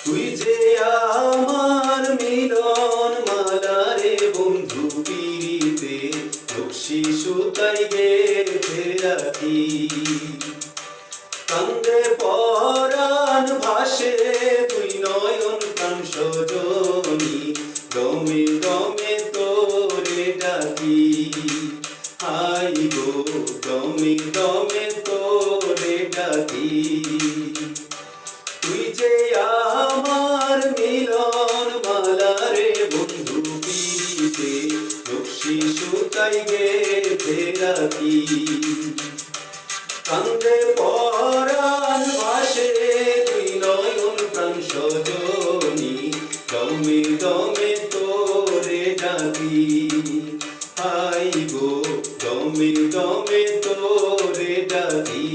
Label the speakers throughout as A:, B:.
A: তুই যে আমার মিলন মালা রে বন্ধু পিরিতে রশি সুতাই গেঁথে রাখি। কান্দে পরাণ ভাসে তুই নয়ন প্রাণ সজনী, দমে দমে তোরে ডাকি। হাই গো দমে দমে তোরে ডাকি। তুই যে আমার মিলন মালা রে বন্ধু পিরিতে রশি সুতাই গেঁথে রাখি। কান্দে পরাণ ভাসে তুই নয়ন প্রাণ সজনী, দমে দমে তোরে ডাকি। হাই গো দমে দমে তোরে ডাকি।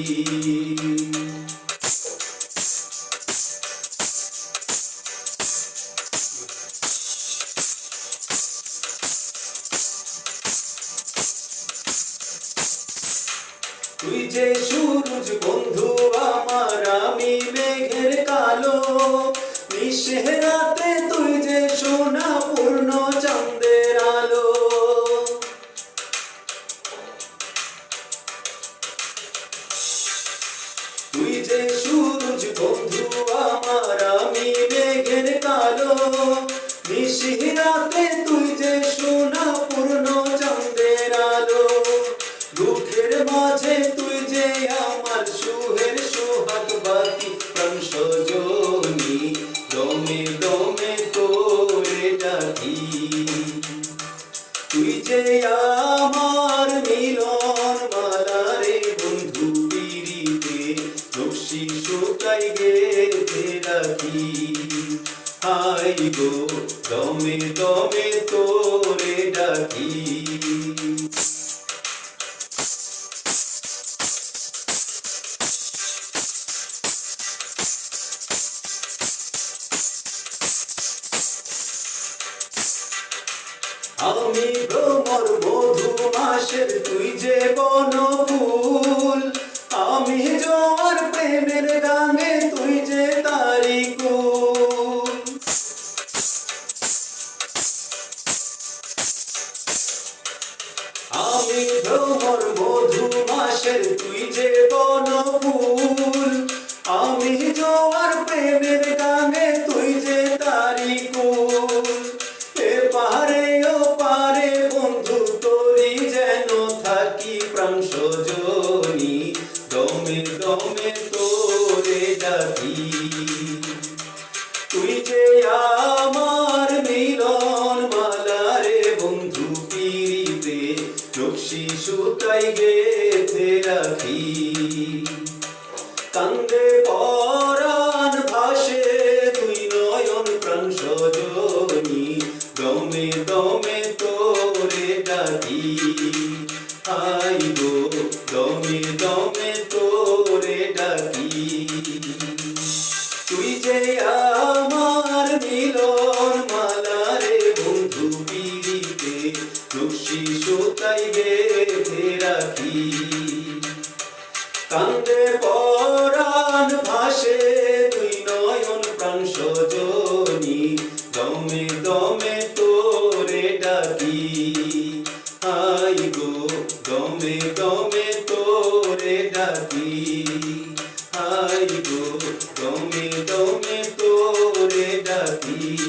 A: তুই যে সূরজ বন্ধু আমার, আমি মেঘের কালো। নিশির রাতে তুই যে সোনা পূর্ণ চাঁদের আলো। তুই যে সূরজ বন্ধু আমার, আমি মেঘের কালো। নিশির রাতে তুই যে সোনা পূর্ণ চাঁদের আলো। দুঃখের মাঝে তুই যে আমার সুহের সোহাগ বাতি প্রাণ সজনী, দমে দমে তোরে ডাকি। তুই যে আমার মিলন মালা রে বন্ধু পিরিতে রশি সুতাই গেঁথে রাখি। হাই গো দমে দমে তোরে ডাকি। আমি ভ্রমর মধু মাসের তুই যে বনফুল। আমি জোয়ার প্রেমের গানে তুই যে তারি কুল। আমি ভ্রমর মধু মাসের তুই যে বনফুল। আমি জোয়ার প্রেমের গানে তুই যে তারি কুল। পারে ও পারে বন্ধু তোরি যেন থাকি প্রাণ সজনী, দমে দমে তোরে ডাকি। তুই যে আমার মিলন মালা রে বন্ধু পিরিতে রশি সুতাই গেঁথে রাখি। কান্দে পরাণ ভাসে তুই নয়ন প্রাণ সজনী, দমে দমে তোরে ডাকি। হাই গো দমে দমে তোরে ডাকি। তুই যে আমার মিলন মালা রে বন্ধু পিরিতে রশি সুতাই গেঁথে রাখি। কান্দে পরাণ ভাসে তুই নয়ন প্রাণ সজনী, দমে দমে তোরে ডাকি। হাই গো দমে দমে তোরে ডাকি। হাই গো দমে দমে তোরে ডাকি।